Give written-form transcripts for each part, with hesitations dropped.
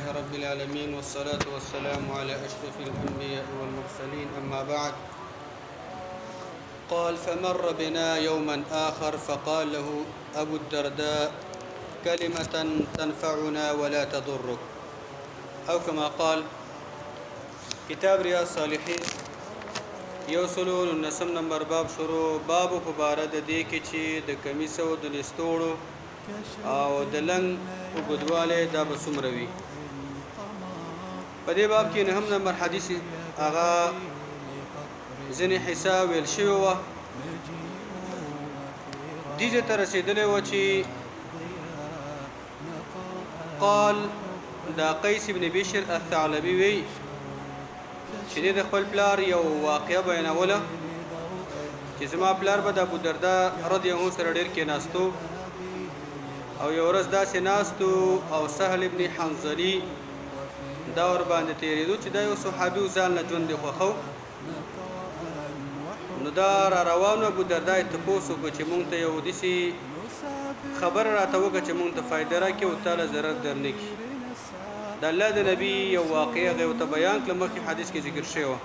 لله رب العالمين والصلاة والسلام على أشرف الأنبياء والمرسلين أما بعد. قال فمر بنا يوما آخر فقال له أبو الدرداء كلمة تنفعنا ولا تضرك، أو كما قال كتاب رياض الصالحين یوصلون النسم نمبر باب شروع بابو پبارد دی کې چې د کمیسو د لستوړو او د لنګ وګدواله دا بسمروي. په دې باب کې نه هم نمبر حدیث اغا ځنې حساب ویل شوی و دیجه تر رسیدلې و چې قال دا قیس بن بشر الثعلبي وی چې د خپل پلار یو واقعه بیانوله چې زما پلار به د ابو الدرداء رضی الله عنه سره ډېر کېناستو او یو ورځ داسې ناستو او سهل ابن حنظلي دا ور باندې تېرېدو چې دا یو صحابي و ځان له ژوند خوښو. نو دا را روانو ابو الدرداء یې تپوس وکړو چې مونږ ته یو داسې خبره راته وکړه چې مونږ ته فایده راکړي او تاله ضرر درنه کړي. د الله د نبی یو واقعه هغې ورته بیان کړه، مخکې حدیث کې ذکر شوی وه.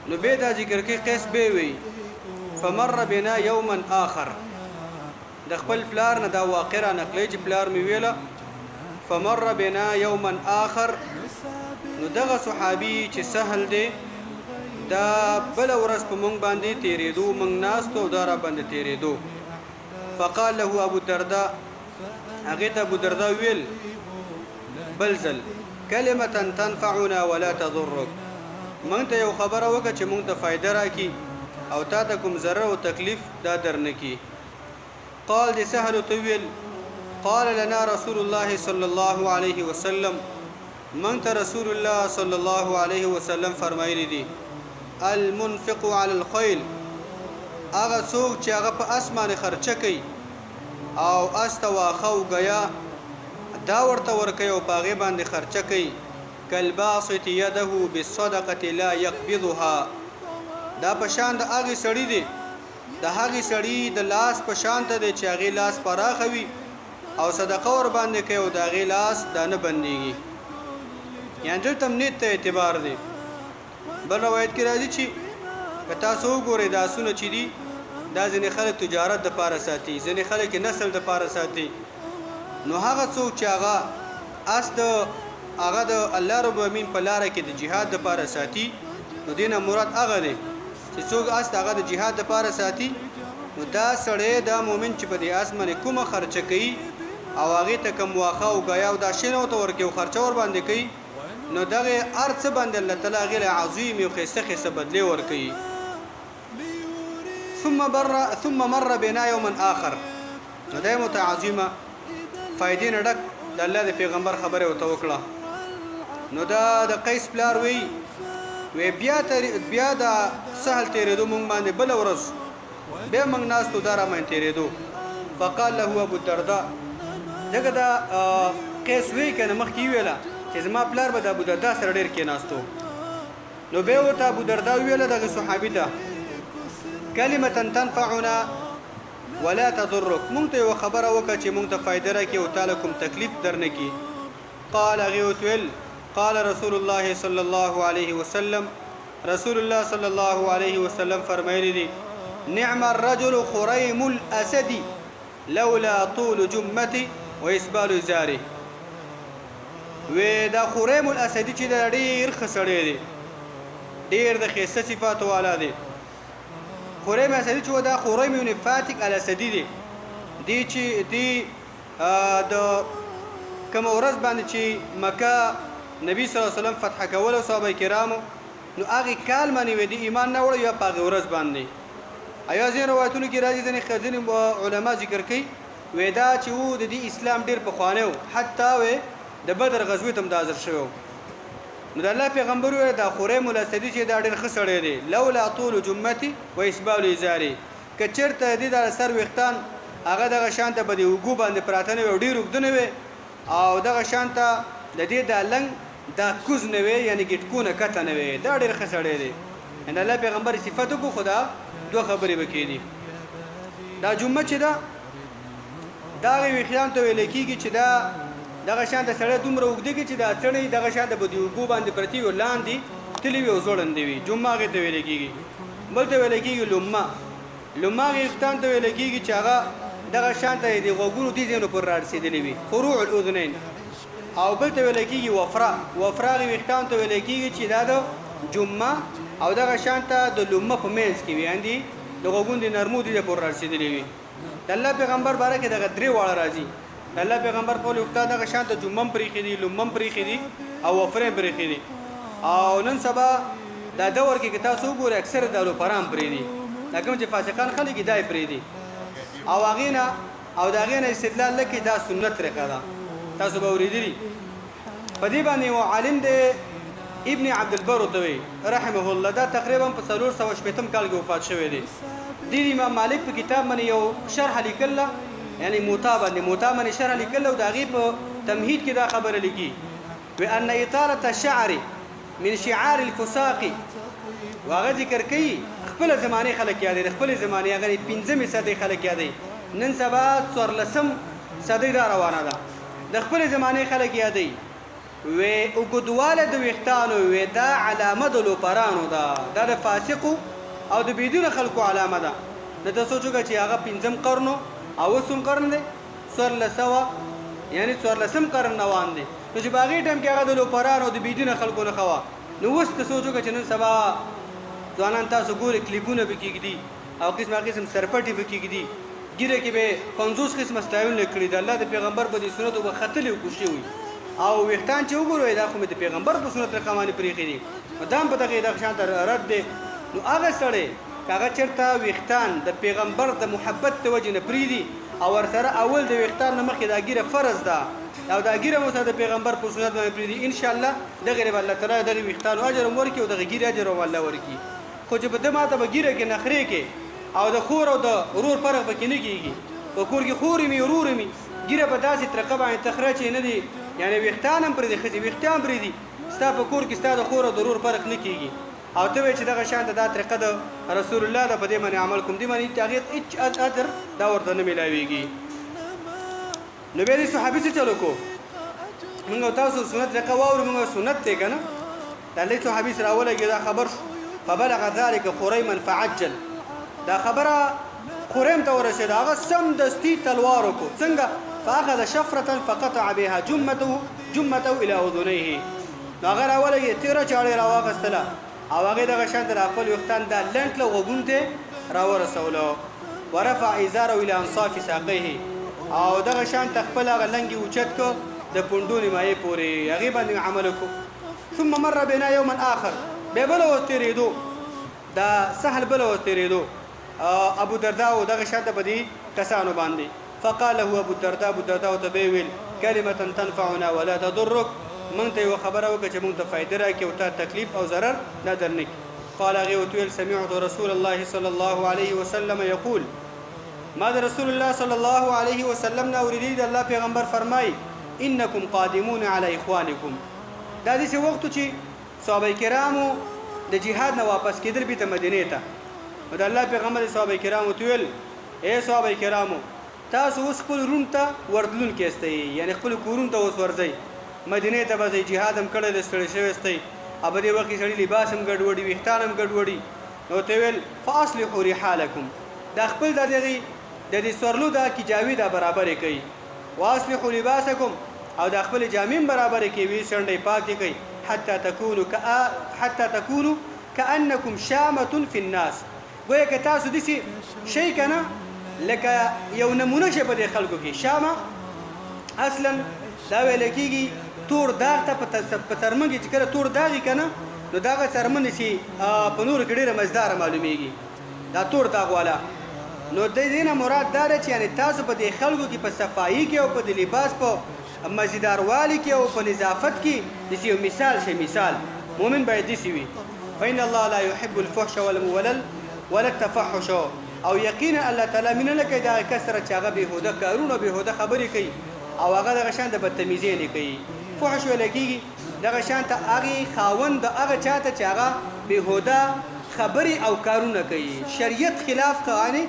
نو بیا دا ذکر کوي قیس بیا وی فمر بنا یوما آخر، د خپل پلار نه دا واقع را نقلی چې پلار مې ویله فمر بنا یوما آخر. نو دغه صحابي چې سهل دی دا بله ورځ په مونږ باندې تېرېدو، مونږ ناستو او دا را باندې تېرېدو. فقال له ابو الدرداء، هغې ته ابو الدرداء ویل بل ځل کلمة تنفعنا ولا تضرك، مونږ ته یو خبره وکړه چې مونږ ته فایده راکړي او تا ته کوم ضرر او تکلیف دا درنه کړي. قال دي سهل طويل قال لنا رسول الله صلى الله عليه وسلم، من ته رسول الله صلى الله عليه وسلم فرمایلی دي المنفق على الخيل، هغه څوک چې هغه په اسمانه خرچه کوي او استواخو غیا دا ورته ورکوي او په هغې باندې خرچه کوي کالباسط یده بالصدقه لا يقبضها، دا په شان د هغې سړي دی د هغې سړي د لاس په شان ته دی چې هغې لاس پراخه وي او صدقه ور باندې کوي او د هغې لاس دا نه بندېږي. یعنې دلته هم نیت ته اعتبار دی. بل روایت کې راځي چې که تاسو وګورئ دا آسونه چې دي دا ځینې خلک تجارت دپاره ساتي، ځینې خلک یې نسل دپاره ساتي. نو هغه څوک چې هغه اس د هغه د الله رب العالمین په لاره کې د جهاد دپاره ساتي، نو دې نه مراد هغه دی چې څوک اس د هغه د جهاد دپاره ساتي، نو دا سړی دا مومن چې په دې اس باندې کومه خرچه کوي او هغې ته کوم واښه او ګیا او دا شی نه ورته ورکوي او خرچه ور باندې کوي، نو دغې هر څه باندې الله تعالی هغې له عظیم یو ښایسته ښایسته بدلې ورکوي. ثم مر بنا یوما آخر، نو دا یې متعظیمه فایدې نه ډک د الله د پیغمبر خبره ورته وکړه. نو دا د قیس پلار وی بیا د سهل تېرېدو مونږ باندې بله ورځ بیا مونږ ناستو دا را باندې تېرېدو. فقال له ابو الدرداء، ځکه دا قیس وی که نه مخکې ویله چې زما پلار به د ابو الدرداء سره ډېر کېناستو. نو بیا ورته ابو الدرداء ویله دغه صحابي ته کلمة تنفعنا ولا تضرك، مونږ ته یوه خبره وکړه چې مونږ ته فایده راکړي او تاله کوم تکلیف درنه کړي. قال هغې ورته ویل قال رسول الله صلى الله عليه وسلم، رسول الله صلى الله عليه وسلم فرمایلی دي نعم الرجل خريم الاسد لولا طول جمته واسبال ازاره. و دا خریم الاسدي چې دا ډېر ښه سړی دی، ډېر د ښایسته صفاتو والا دی. خریم الاسدي چې دا خریم بن فاتک الاسدي دی، دی چې دی د کومه ورځ باندې چې مکه نبی صلی الله علیه وسلم فتح کوله صحابه کرامو، نو هغې کال باندې وی د ایمان نه وړی یا په هغې ورځ باندې. یا ځینې روایتونو کې راځي ځینې علما ذکر کوي وی دا چې و د دې اسلام ډېر پخوانی و، حتی وی د بدر غزوې ته هم دا حاضر شوی و. نو د الله پیغمبر ویل دا خریم الاسدي چې دا ډېر ښه سړی دی لولا طول جمتي و اسبال ازاري، که چېرته د دې د سر ویښتان هغه دغه شان ته به د اوږو باندې پراته نه وي او ډېر اوږده نه وي او دغه شان ته د دې دا لنګ دا کوز نه وي، یعنې ګیټکونه کته نه وي، دا ډېر ښه سړی دی. د الله پیغمبر صفت وکړو خو دا دوه خبرې به کېدي. دا جمعه چې ده دا هغې ویښتانو ته ویلی کېږي چې دا دغه شان د سړی دومره اوږده کې چې دا څڼې دغه شان د به د اوږو باندې پرتې وي لاندې تللې وي او ځوړندې وي جمه هغې ته ویل کېږي بل ته ویل کېږي لمه لمه هغې ویښتان ته ویل کېږي چې هغه دغه شان ته د غوږونو دې ځایونو پورې راړسېدلې وي فروع الاذنین او بل ته ویل کېږي وفره وفره هغې ویښتان ته ویل کېږي چې دا د جمه او دغه شان ته د لمه په منځ کې وي یعنې د غوږونو د نرمو دې پورې راړسېدلې وي د الله پیغمبر باره کې دغه درې واړه راځي د الله پیغمبر په ویښتان دغه شان ته جمه هم پرېښي دي لمه هم پرېښي دي او وفره هم پرېښي دي او نن سبا دا دور کې که تاسو وګورئ اکثر د لوپران پرېږدي دا کوم چې فاسقان خلک یې دا یې پرېږدي او هغې نه او د هغې نه استدلال نه کوي دا سنت طریقه ده تاسو به اورېدلي په دې باندې یو عالم دی ابن عبدالبر ورته وایي رحمه الله دا تقریبا په 480 کال کې وفات شوی دی د امام مالک په کتاب باندې یو شرح لیکله یعنی موطا باندې شرح لیکله او د هغې په تمهید کې دا خبره لیکي بأن إطالة الشعر من شعار الفساق واغه ذکر کوي خپل زمانه خلک یادې خپل زمانه هغه 15 صدې خلک یادې نن سبا 14 صدې دا روانه ده د خپل زمانه خلک یادې و او ګدواله د وختانو و دا علامه د لوپرانو ده د فاسقو او د بيدون خلکو علامه ده د تاسو چې هغه 15 قرن او وسم قرن دی 1400 یعنی 14 قرن روان دي نو چې باغې ټیم کې هغه د لوپرانو د بيدون خلکو نه خوا نو اوس تاسو چې نن سبا ځوانان تاسو ګوري کلیپونه به کېږدي او قسم سرپټي به کېږدي ګیره کې به 50 قسمه ستایل کړی د الله د پیغمبر په دې سنت او خطلې او کوشي وي او وختان چې وګورئ دا خو د پیغمبر په سنت رقمانه پرېخي دي مدام په دغه د شان رد دي نو هغه سره کاغه چرته وختان د پیغمبر د محبت توجه نه پریدي او ورسره اول د وختان نه مخکې دا ګیره فرض ده او دا ګیره مو د پیغمبر په سنت باندې پریدي ان شاء الله دغه الله تعالی دغه وختان اجر ورکي او دغه ګیره اجر الله ورکي خو چې بده ماته به ګیره کې نخري کې او د خور او د ورور فرق به کې نه کیږي په کور کې خوري می ورور می ګیره په داسې طریقه باندې تخرج نه دي یعنی وختان هم پرې خځې وختان پرې دي ستا په کور کې ستا د خور او د ورور فرق نه کیږي او ته چې دغه شان د طریقه د رسول الله د بده باندې عمل کوم دي باندې تغیر اچ اجر دا ورته نه ملاويږي نو به دي صحابي څه چلو کو موږ تاسو سنت طریقه واورو موږ سنت ته کنه دا لې صحابي سره اوله دا خبر فبلغ ذلك خريما فعجل دا خبره خریم ته ورسېده هغه سم دستي تلوار وکړو څنګه فاخذ شفره فقطع بها جمته الى اذنيه هغه راولګي تیره چاړې راواغستله او هغه دغه شان د خپل وختان د لنټ له غوګون ته راورسولو ورفع ازاره الى انصاف ساقيه او دغه شان خپل هغه لنګي اوچت کو د پوندونی مایې پورې هغه باندې عمل وکړو ثم مر بنا يوما اخر به بل وستریدو دا سهل بل وستریدو ابو الدرداء دغه شاته بدی کسانو باندې فقال له ابو الدرداء تبويل كلمه تنفعنا ولا تضرك من ته خبره وکړه چې مونږ ته فائدہ راکې او ته تکلیف او ضرر نه درنک قال غيوتل سمعت رسول الله صلى الله عليه وسلم يقول ما رسول الله صلى الله عليه وسلم نورید الله پیغمبر فرمای انکم قادمون علی اخوانکم دا دې وخت چې صحابه کرامو د جهاد نه واپس کېدل به ته مدینه ته د الله پیغمبر صحابه کرامو تول اے صحابه کرامو تاسو اوس خپل روم ته وردلون کېستئ یعنی خپل کورون ته اوس ورځئ مدینه ته به جهاد هم کړی د ستړي شوی استئ اب دې وخت سړي لباس هم ګډوډي وختان هم ګډوډي نو ته ویل فاصلحوا رحالکم دا خپل د دې سورلو دا کی جاوی دا برابر کوي واصلحوا لباسکم او د خپل جامین برابر کوي وی سنډي پاک کوي حتى تكونوا كانكم شامه في الناس وای که تاسو دسی شي کنه لکه یو نمونه شه په دې خلکو کې شامه اصلا دا ویل کېږي تور داغ ته په ترمنګ چې کله تور داغي کنه نو داغه ترمن شي په نور کې ډیره مزدار معلومیږي دا تور داغ والا نو د دې نه مراد دا چې یعنی تاسو په دې خلکو کې په صفایي کې او په لباس په مزیدار والی کې او په نظافت کې د یو مثال شي مثال مؤمن باید دې وي فإن الله لا يحب الفحش ولا التفحش او یقینا الله تعالی من لکه دا کسره چې هغه بهوده کارونه بهوده خبرې کوي او هغه دغه شان د بدتمیزي نه کوي فحش ولکېږي دغه شان ته هغه خاوند هغه چاته چې هغه بهوده خبرې او کارونه کوي شریعت خلاف قوانین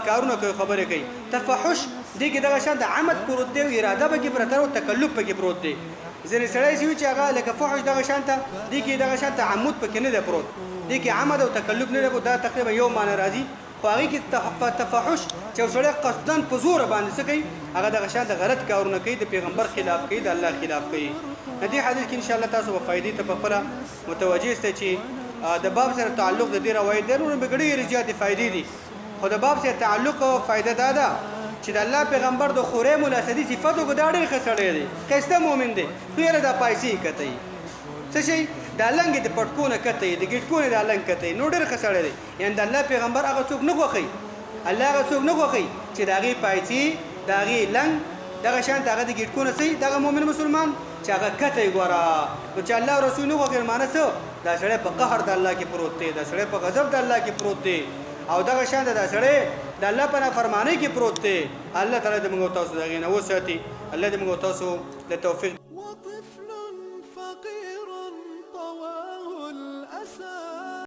کارونه کوي خبرې کوي تفحش دې کې دغه شان د عمد پروت دی او اراده پکې پرته او تکلف پکې پروت دی ځینې سړی چې هغه لکه فحش دغه شان ته دې کې دغه شان تعمد پکې نه دی پروت دې کې عمد او تکلف نه دی دا تقریبا یو معنی راځي خو هغې کې تفحش چې سړی قصدن په زوره باندې څه کوي هغه دغه شان د غلط کارونه کوي د پیغمبر خلاف کوي د الله خلاف کوي دې حدیث کې انشاءالله تاسو به فایدې ته په خپله متوجه سئ چې د باب سره تعلق د دې روایت دی نور به ډېرې زیاتې فایدې دي خو د باب سره تعلق او فایده دا ده چې د الله پیغمبر د خوریم الاسدي صفت وګ دا ډېر ښه سړی دی ښایسته مؤمن دی خو یاره دا پیسې کتئ څه شي د لنګې د پټکونه کتئ د ګیټکونې د لنګ کتئ نو ډېر ښه سړی دی یعنې د الله پیغمبر هغه څوک نه خوښوي الله هغه څوک نه خوښوي چې د هغې پیسې د هغې لنګ دغه شان د هغه د ګیټکونه څه دغه مؤمن مسلمان چې هغه کتئ ګوره نو چې الله رسول نه خوښوي معنی څه دا سړی په قهر د الله کې پروت دی دا سړی په غضب د الله کې پروت دی او دغه شان دا سړی د الله په نافرمانی کې پروت دی الله تعالی دې موږ تاسو دغه نه وساتي الله دې موږ تاسو د توفیق